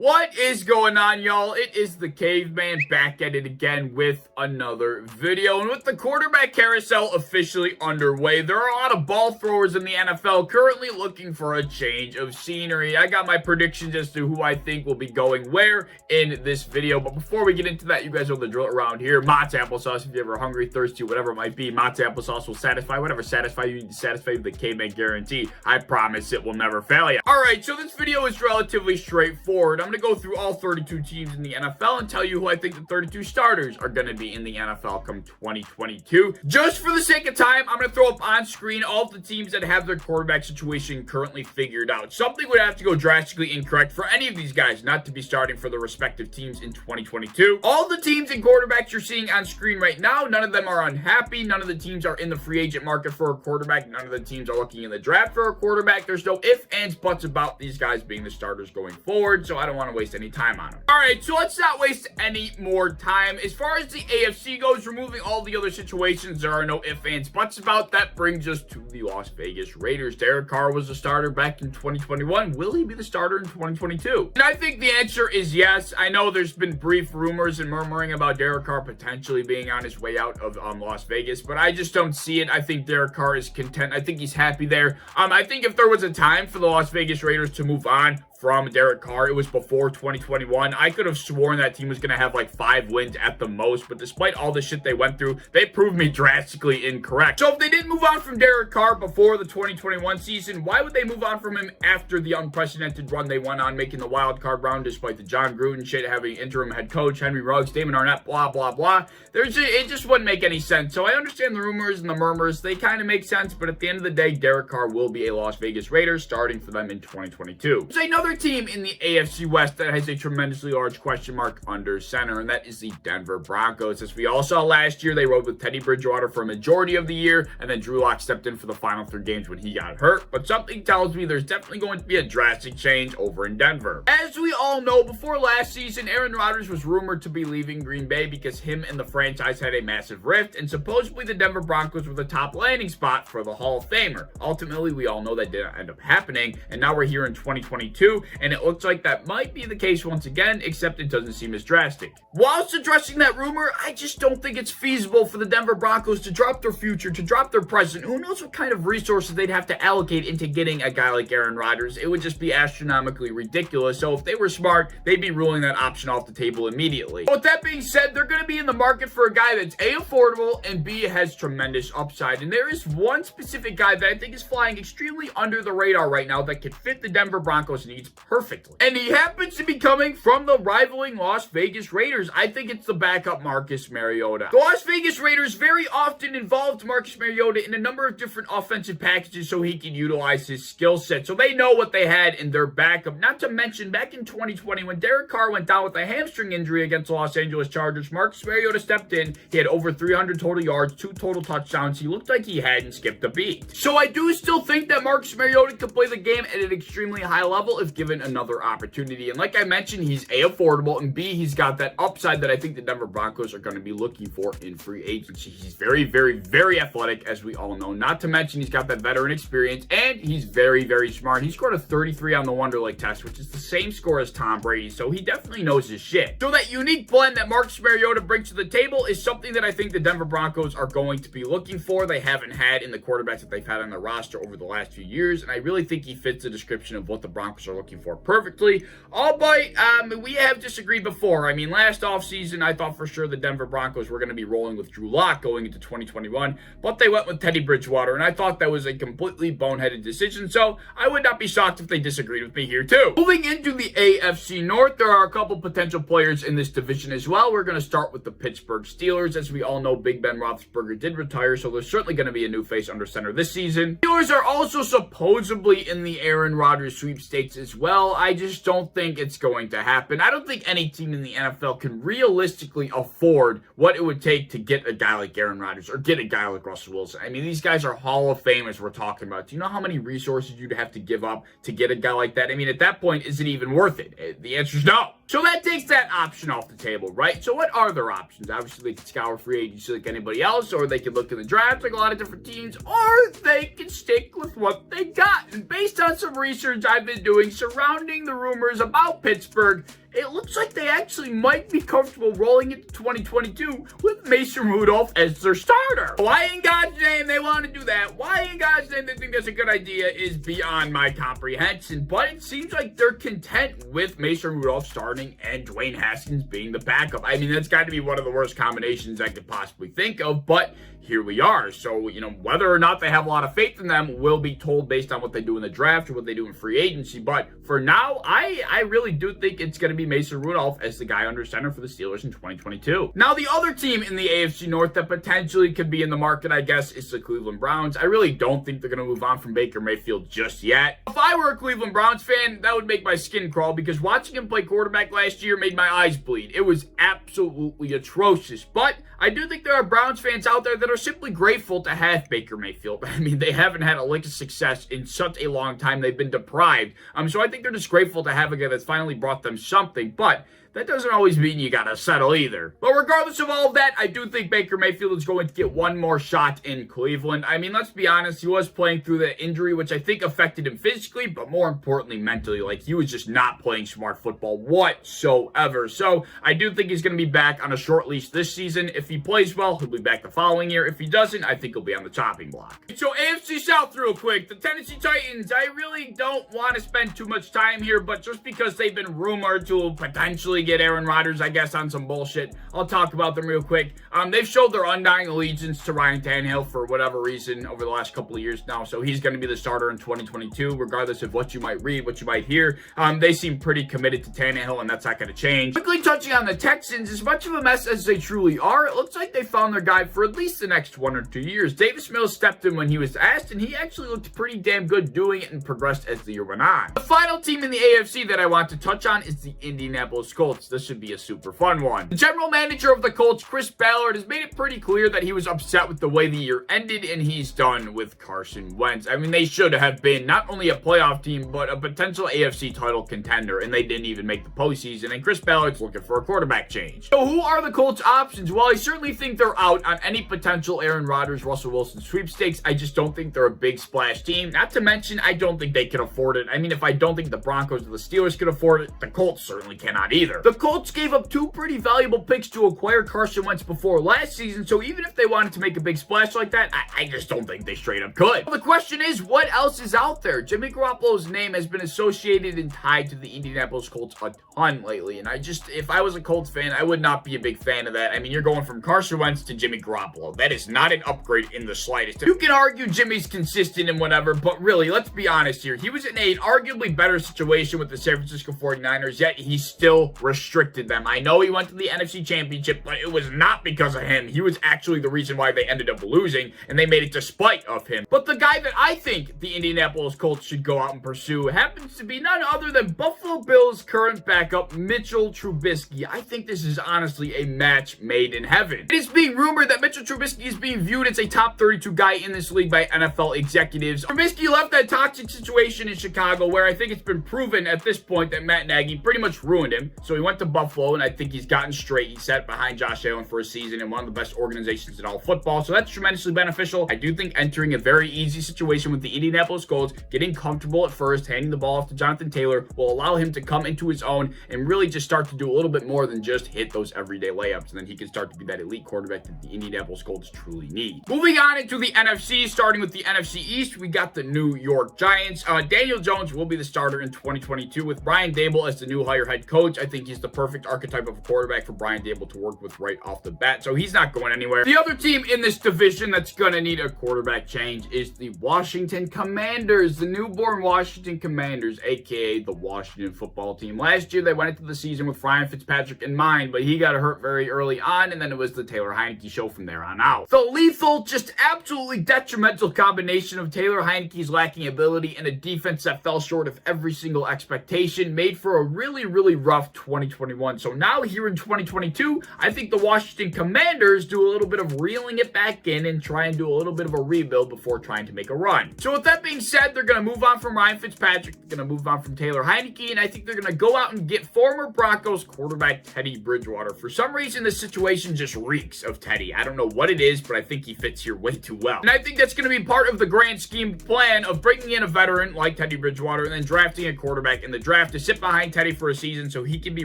What is going on, y'all? It is the Caveman back at it again with another video. And with the quarterback carousel officially underway, there are a lot of ball throwers in the NFL currently looking for a change of scenery. I got my predictions as to who I think will be going where in this video. But before we get into that, you guys know the drill around here. Mott's applesauce, if you're ever hungry, thirsty, whatever it might be, Mott's applesauce will satisfy whatever satisfy you need to satisfy the Caveman guarantee. I promise it will never fail you. All right, so this video is relatively straightforward. I'm going to go through all 32 teams in the NFL and tell you who I think the 32 starters are going to be in the NFL come 2022. Just for the sake of time, I'm going to throw up on screen all of the teams that have their quarterback situation currently figured out. Something would have to go drastically incorrect for any of these guys not to be starting for the respective teams in 2022. All the teams and quarterbacks you're seeing on screen right now, none of them are unhappy. None of the teams are in the free agent market for a quarterback. None of the teams are looking in the draft for a quarterback. There's no ifs, ands, buts about these guys being the starters going forward, so I don't want to waste any time on them. All right, so let's not waste any more time. As far as the AFC goes, removing all the other situations, there are no ifs, ands, buts about. That brings us to the Las Vegas Raiders. Derek Carr was the starter back in 2021. Will he be the starter in 2022? And I think the answer is yes. I know there's been brief rumors and murmuring about Derek Carr potentially being on his way out of Las Vegas, but I just don't see it. I think Derek Carr is content. I think he's happy there. I think if there was a time for the Las Vegas Raiders to move on from Derek Carr, it was before 2021. I could have sworn that team was going to have like 5 wins at the most, but despite all the shit they went through, they proved me drastically incorrect. So if they didn't move on from Derek Carr before the 2021 season, why would they move on from him after the unprecedented run they went on, making the wild card round despite the John Gruden shit, having interim head coach Henry Ruggs, Damon Arnett, blah, blah, blah. It just wouldn't make any sense. So I understand the rumors and the murmurs. They kind of make sense, but at the end of the day, Derek Carr will be a Las Vegas Raiders starting for them in 2022. There's another team in the AFC West that has a tremendously large question mark under center, and that is the Denver Broncos. As we all saw last year, they rode with Teddy Bridgewater for a majority of the year, and then Drew Lock stepped in for the final 3 games when he got hurt. But something tells me there's definitely going to be a drastic change over in Denver. As we all know, before last season, Aaron Rodgers was rumored to be leaving Green Bay because him and the franchise had a massive rift, and supposedly the Denver Broncos were the top landing spot for the Hall of Famer. Ultimately, we all know that didn't end up happening, and now we're here in 2022, and it looks like that might be the case once again, except it doesn't seem as drastic. Whilst addressing that rumor, I just don't think it's feasible for the Denver Broncos to drop their future, to drop their present. Who knows what kind of resources they'd have to allocate into getting a guy like Aaron Rodgers. It would just be astronomically ridiculous. So if they were smart, they'd be ruling that option off the table immediately. But with that being said, they're going to be in the market for a guy that's A, affordable, and B, has tremendous upside. And there is one specific guy that I think is flying extremely under the radar right now that could fit the Denver Broncos needs perfectly. And he happens to be coming from the rivaling Las Vegas Raiders. I think it's the backup Marcus Mariota. The Las Vegas Raiders very often involved Marcus Mariota in a number of different offensive packages so he could utilize his skill set. So they know what they had in their backup. Not to mention, back in 2020, when Derek Carr went down with a hamstring injury against the Los Angeles Chargers, Marcus Mariota stepped in. He had over 300 total yards, 2 total touchdowns. He looked like he hadn't skipped a beat. So I do still think that Marcus Mariota could play the game at an extremely high level if given another opportunity. And like I mentioned, he's A, affordable, and B, he's got that upside that I think the Denver Broncos are going to be looking for in free agency. He's very, very, very athletic, as we all know. Not to mention, he's got that veteran experience, and he's very, very smart. He scored a 33 on the Wonderlic test, which is the same score as Tom Brady, so he definitely knows his shit. So that unique blend that Marcus Mariota brings to the table is something that I think the Denver Broncos are going to be looking for. They haven't had in the quarterbacks that they've had on their roster over the last few years, and I really think he fits the description of what the Broncos are looking for perfectly. Albeit, we have disagreed before. I mean, last offseason, I thought for sure the Denver Broncos were going to be rolling with Drew Lock going into 2021, but they went with Teddy Bridgewater, and I thought that was a completely boneheaded decision, so I would not be shocked if they disagreed with me here too. Moving into the AFC North, there are a couple potential players in this division as well. We're going to start with the Pittsburgh Steelers. As we all know, Big Ben Roethlisberger did retire, so there's certainly going to be a new face under center this season. Steelers are also supposedly in the Aaron Rodgers sweepstakes as well. I just don't think it's going to happen. I don't think any team in the NFL can realistically afford what it would take to get a guy like Aaron Rodgers or get a guy like Russell Wilson. I mean, these guys are Hall of Famers we're talking about. Do you know how many resources you'd have to give up to get a guy like that? I mean, at that point, is it even worth it? The answer is no. So that takes that option off the table, right? So what are their options? Obviously, they can scour free agency like anybody else, or they can look in the draft like a lot of different teams, or they can stick with what they got. And based on some research I've been doing surrounding the rumors about Pittsburgh, it looks like they actually might be comfortable rolling into 2022 with Mason Rudolph as their starter. Why in God's name they want to do that? Why in God's name they think that's a good idea is beyond my comprehension. But it seems like they're content with Mason Rudolph starting and Dwayne Haskins being the backup. I mean, that's got to be one of the worst combinations I could possibly think of, but here we are. So, whether or not they have a lot of faith in them will be told based on what they do in the draft or what they do in free agency. But for now, I really do think it's going to be Mason Rudolph as the guy under center for the Steelers in 2022. Now, the other team in the AFC North that potentially could be in the market, I guess, is the Cleveland Browns. I really don't think they're going to move on from Baker Mayfield just yet. If I were a Cleveland Browns fan, that would make my skin crawl because watching him play quarterback last year made my eyes bleed. It was absolutely atrocious. But I do think there are Browns fans out there that are simply grateful to have Baker Mayfield. I mean, they haven't had a lick of success in such a long time. They've been deprived. So I think they're just grateful to have a guy that's finally brought them something. But that doesn't always mean you gotta settle either. But regardless of all of that, I do think Baker Mayfield is going to get one more shot in Cleveland. I mean, let's be honest, he was playing through the injury, which I think affected him physically, but more importantly, mentally. Like, he was just not playing smart football whatsoever. So I do think he's gonna be back on a short leash this season. If he plays well, he'll be back the following year. If he doesn't, I think he'll be on the chopping block. So AFC South real quick, the Tennessee Titans, I really don't want to spend too much time here, but just because they've been rumored to potentially get Aaron Rodgers, I guess, on some bullshit, I'll talk about them real quick. They've showed their undying allegiance to Ryan Tannehill for whatever reason over the last couple of years now, so he's going to be the starter in 2022, regardless of what you might read, what you might hear. They seem pretty committed to Tannehill, and that's not going to change. Quickly touching on the Texans, as much of a mess as they truly are, it looks like they found their guy for at least the next 1 or 2 years. Davis Mills stepped in when he was asked, and he actually looked pretty damn good doing it and progressed as the year went on. The final team in the AFC that I want to touch on is the Indianapolis Colts. This should be a super fun one. The general manager of the Colts, Chris Ballard, has made it pretty clear that he was upset with the way the year ended, and he's done with Carson Wentz. I mean, they should have been not only a playoff team, but a potential AFC title contender, and they didn't even make the postseason, and Chris Ballard's looking for a quarterback change. So who are the Colts' options? Well, I certainly think they're out on any potential Aaron Rodgers, Russell Wilson sweepstakes. I just don't think they're a big splash team. Not to mention, I don't think they can afford it. I mean, if I don't think the Broncos or the Steelers can afford it, the Colts certainly cannot either. The Colts gave up 2 pretty valuable picks to acquire Carson Wentz before last season, so even if they wanted to make a big splash like that, I just don't think they straight up could. Well, the question is, what else is out there? Jimmy Garoppolo's name has been associated and tied to the Indianapolis Colts a ton lately, and if I was a Colts fan, I would not be a big fan of that. I mean, you're going from Carson Wentz to Jimmy Garoppolo. That is not an upgrade in the slightest. You can argue Jimmy's consistent and whatever, but really, let's be honest here. He was in an arguably better situation with the San Francisco 49ers, yet he still restricted them. I know he went to the NFC Championship, but it was not because of him. He was actually the reason why they ended up losing, and they made it despite of him. But the guy that I think the Indianapolis Colts should go out and pursue happens to be none other than Buffalo Bills' current backup, Mitchell Trubisky. I think this is honestly a match made in heaven. It is being rumored that Mitchell Trubisky is being viewed as a top 32 guy in this league by NFL executives. Trubisky left that toxic situation in Chicago, where I think it's been proven at this point that Matt Nagy pretty much ruined him. So he went to Buffalo, and I think he's gotten straight. He sat behind Josh Allen for a season in one of the best organizations in all football, so that's tremendously beneficial. I do think entering a very easy situation with the Indianapolis Colts, getting comfortable at first, handing the ball off to Jonathan Taylor, will allow him to come into his own and really just start to do a little bit more than just hit those everyday layups, and then he can start to be that elite quarterback that the Indianapolis Colts truly need. Moving on into the NFC, starting with the NFC East, we got the New York Giants. Daniel Jones will be the starter in 2022 with Brian Daboll as the new hire head coach. I think he's the perfect archetype of a quarterback for Brian Daboll to work with right off the bat, so he's not going anywhere. The other team in this division that's going to need a quarterback change is the Washington Commanders, the newborn Washington Commanders, aka the Washington football team. Last year, they went into the season with Ryan Fitzpatrick in mind, but he got hurt very early on, and then it was the Taylor Heineke show from there on out. The lethal, just absolutely detrimental combination of Taylor Heineke's lacking ability and a defense that fell short of every single expectation made for a really, really rough 20 2021. So now here in 2022, I think the Washington Commanders do a little bit of reeling it back in and try and do a little bit of a rebuild before trying to make a run. So with that being said, they're going to move on from Ryan Fitzpatrick. They're going to move on from Taylor Heineke, and I think they're going to go out and get former Broncos quarterback Teddy Bridgewater. For some reason, this situation just reeks of Teddy. I don't know what it is, but I think he fits here way too well. And I think that's going to be part of the grand scheme plan of bringing in a veteran like Teddy Bridgewater and then drafting a quarterback in the draft to sit behind Teddy for a season so he can be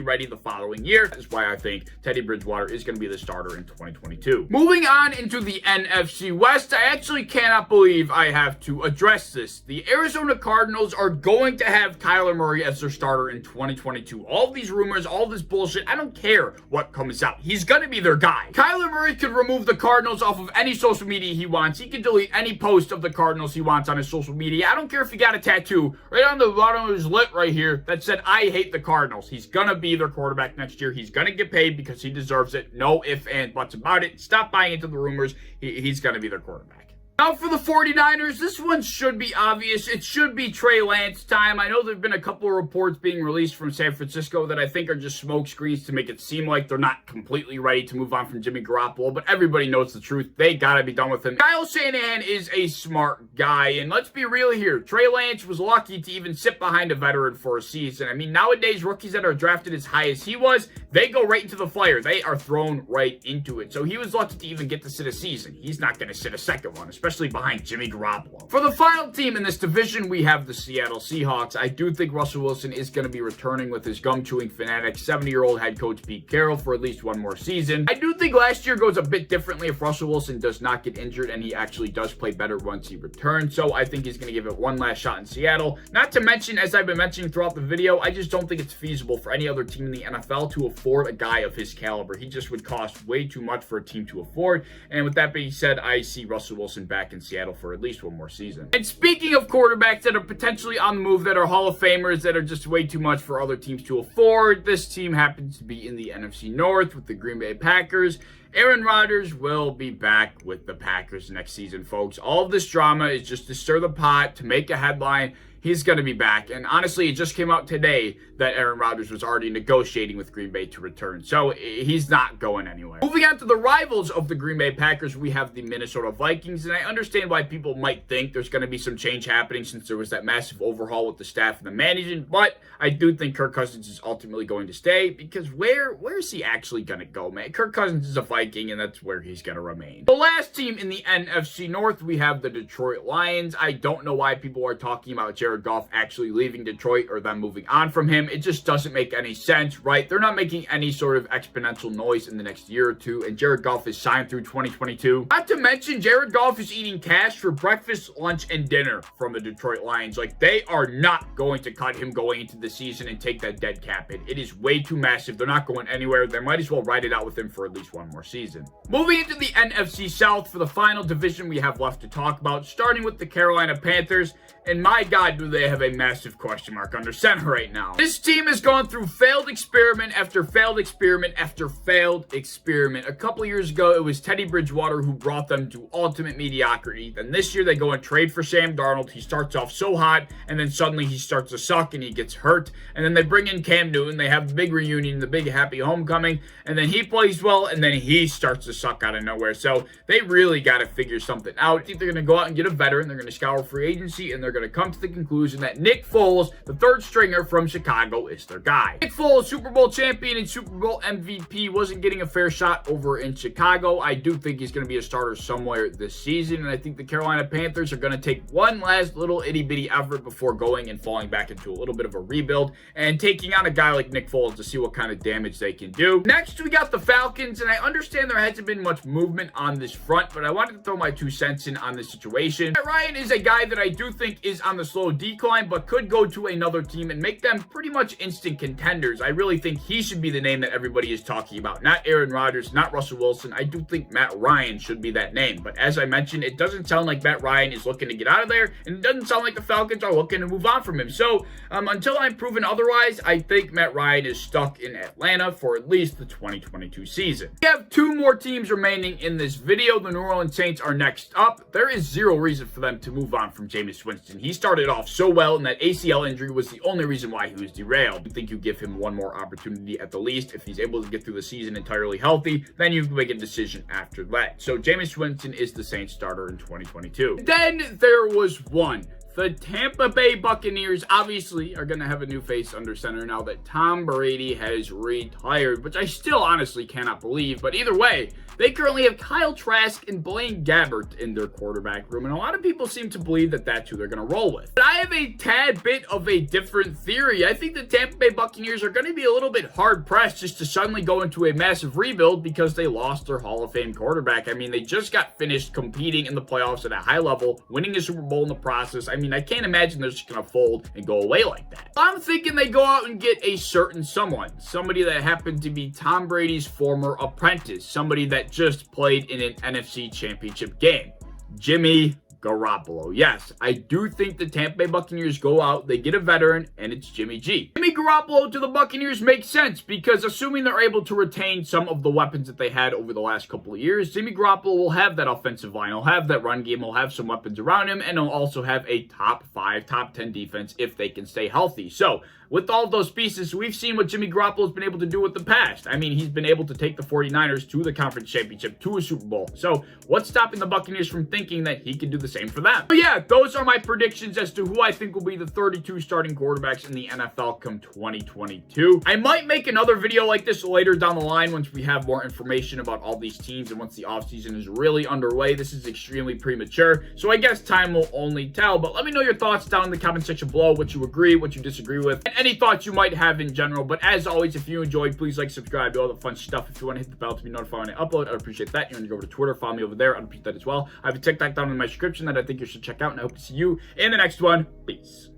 ready the following year. That's why I think Teddy Bridgewater is going to be the starter in 2022. Moving on into the NFC West, I actually cannot believe I have to address this. The Arizona Cardinals are going to have Kyler Murray as their starter in 2022. All these rumors, all this bullshit, I don't care what comes out. He's going to be their guy. Kyler Murray could remove the Cardinals off of any social media he wants. He can delete any post of the Cardinals he wants on his social media. I don't care if he got a tattoo right on the bottom of his lip right here that said, "I hate the Cardinals." He's going to be their quarterback next year. He's going to get paid because he deserves it. No ifs and buts about it. Stop buying into the rumors. He's going to be their quarterback. Now for the 49ers, this one should be obvious. It should be Trey Lance time. I know there have been a couple of reports being released from San Francisco that I think are just smoke screens to make it seem like they're not completely ready to move on from Jimmy Garoppolo, but everybody knows the truth. They gotta be done with him. Kyle Shanahan is a smart guy, and let's be real here. Trey Lance was lucky to even sit behind a veteran for a season. I mean, nowadays, rookies that are drafted as high as he was, they go right into the fire. They are thrown right into it. So he was lucky to even get to sit a season. He's not gonna sit a second one, especially behind Jimmy Garoppolo. For the final team in this division, we have the Seattle Seahawks. I do think Russell Wilson is going to be returning with his gum-chewing fanatic 70-year-old head coach Pete Carroll for at least one more season. I do think last year goes a bit differently if Russell Wilson does not get injured and he actually does play better once he returns. So I think he's going to give it one last shot in Seattle. Not to mention, as I've been mentioning throughout the video, I just don't think it's feasible for any other team in the NFL to afford a guy of his caliber. He just would cost way too much for a team to afford. And with that being said, I see Russell Wilson back in Seattle for at least one more season. And speaking of quarterbacks that are potentially on the move, that are Hall of Famers, that are just way too much for other teams to afford, this team happens to be in the NFC North with the Green Bay Packers. Aaron Rodgers will be back with the Packers next season, folks. All of this drama is just to stir the pot, to make a headline. He's going to be back. And honestly, it just came out today that Aaron Rodgers was already negotiating with Green Bay to return. So he's not going anywhere. Moving on to the rivals of the Green Bay Packers, we have the Minnesota Vikings. And I understand why people might think there's going to be some change happening since there was that massive overhaul with the staff and the management. But I do think Kirk Cousins is ultimately going to stay, because where is he actually going to go, man? Kirk Cousins is a Viking, and that's where he's going to remain. The last team in the NFC North, we have the Detroit Lions. I don't know why people are talking about Jared Goff actually leaving Detroit or them moving on from him. It just doesn't make any sense, right? They're not making any sort of exponential noise in the next year or two, and Jared Goff is signed through 2022. Not to mention, Jared Goff is eating cash for breakfast, lunch, and dinner from the Detroit Lions. Like, they are not going to cut him going into the season and take that dead cap hit. It is way too massive. They're not going anywhere. They might as well ride it out with him for at least one more season. Moving into the NFC South for the final division we have left to talk about, starting with the Carolina Panthers. And my God, do they have a massive question mark under center right now. This team has gone through failed experiment after failed experiment after failed experiment. A couple years ago, it was Teddy Bridgewater who brought them to ultimate mediocrity. Then this year, they go and trade for Sam Darnold. He starts off so hot, and then suddenly he starts to suck, and he gets hurt. And then they bring in Cam Newton. They have the big reunion, the big happy homecoming, and then he plays well, and then he starts to suck out of nowhere. So they really got to figure something out. I think they're going to go out and get a veteran. They're going to scour free agency, and they're going to come to the conclusion that Nick Foles, the third stringer from Chicago, is their guy. Nick Foles, Super Bowl champion and Super Bowl MVP, wasn't getting a fair shot over in Chicago. I do think he's going to be a starter somewhere this season, and I think the Carolina Panthers are going to take one last little itty-bitty effort before going and falling back into a little bit of a rebuild and taking on a guy like Nick Foles to see what kind of damage they can do. Next, we got the Falcons, and I understand there hasn't been much movement on this front, but I wanted to throw my 2 cents in on this situation. Matt Ryan is a guy that I do think is on the slow decline, but could go to another team and make them pretty much instant contenders. I really think he should be the name that everybody is talking about. Not Aaron Rodgers, not Russell Wilson. I do think Matt Ryan should be that name. But as I mentioned, it doesn't sound like Matt Ryan is looking to get out of there, and it doesn't sound like the Falcons are looking to move on from him. So until I'm proven otherwise, I think Matt Ryan is stuck in Atlanta for at least the 2022 season. We have 2 more teams remaining in this video. The New Orleans Saints are next up. There is zero reason for them to move on from Jameis Winston. He started off off so well, and that ACL injury was the only reason why he was derailed. I think you give him one more opportunity at the least. If he's able to get through the season entirely healthy, then you can make a decision after that. So Jameis Winston is the Saints starter in 2022. Then there was one. The Tampa Bay Buccaneers obviously are going to have a new face under center now that Tom Brady has retired, which I still honestly cannot believe. But either way, they currently have Kyle Trask and Blaine Gabbert in their quarterback room, and a lot of people seem to believe that that's who they're going to roll with. But I have a tad bit of a different theory. I think the Tampa Bay Buccaneers are going to be a little bit hard-pressed just to suddenly go into a massive rebuild because they lost their Hall of Fame quarterback. I mean, they just got finished competing in the playoffs at a high level, winning a Super Bowl in the process. I mean, I can't imagine they're just going to fold and go away like that. I'm thinking they go out and get a certain somebody that happened to be Tom Brady's former apprentice, somebody that just played in an NFC Championship game. Jimmy Garoppolo. Yes, I do think the Tampa Bay Buccaneers go out, they get a veteran, and it's Jimmy G. Jimmy Garoppolo to the Buccaneers makes sense because assuming they're able to retain some of the weapons that they had over the last couple of years, Jimmy Garoppolo will have that offensive line, he'll have that run game, he'll have some weapons around him, and he'll also have a top 5, top 10 defense if they can stay healthy. So, with all of those pieces, we've seen what Jimmy Garoppolo has been able to do with the past. I mean, he's been able to take the 49ers to the conference championship, to a Super Bowl. So, what's stopping the Buccaneers from thinking that he can do the same for them? But yeah, those are my predictions as to who I think will be the 32 starting quarterbacks in the NFL come 2022. I might make another video like this later down the line once we have more information about all these teams and once the offseason is really underway. This is extremely premature, so I guess time will only tell. But let me know your thoughts down in the comment section below, what you agree, what you disagree with, and any thoughts you might have in general. But as always, if you enjoyed, please like, subscribe, do all the fun stuff. If you want to hit the bell to be notified when I upload, I'd appreciate that. You want to go over to Twitter, follow me over there, I'd appreciate that as well. I have a TikTok down in my description that I think you should check out, and I hope to see you in the next one. Peace.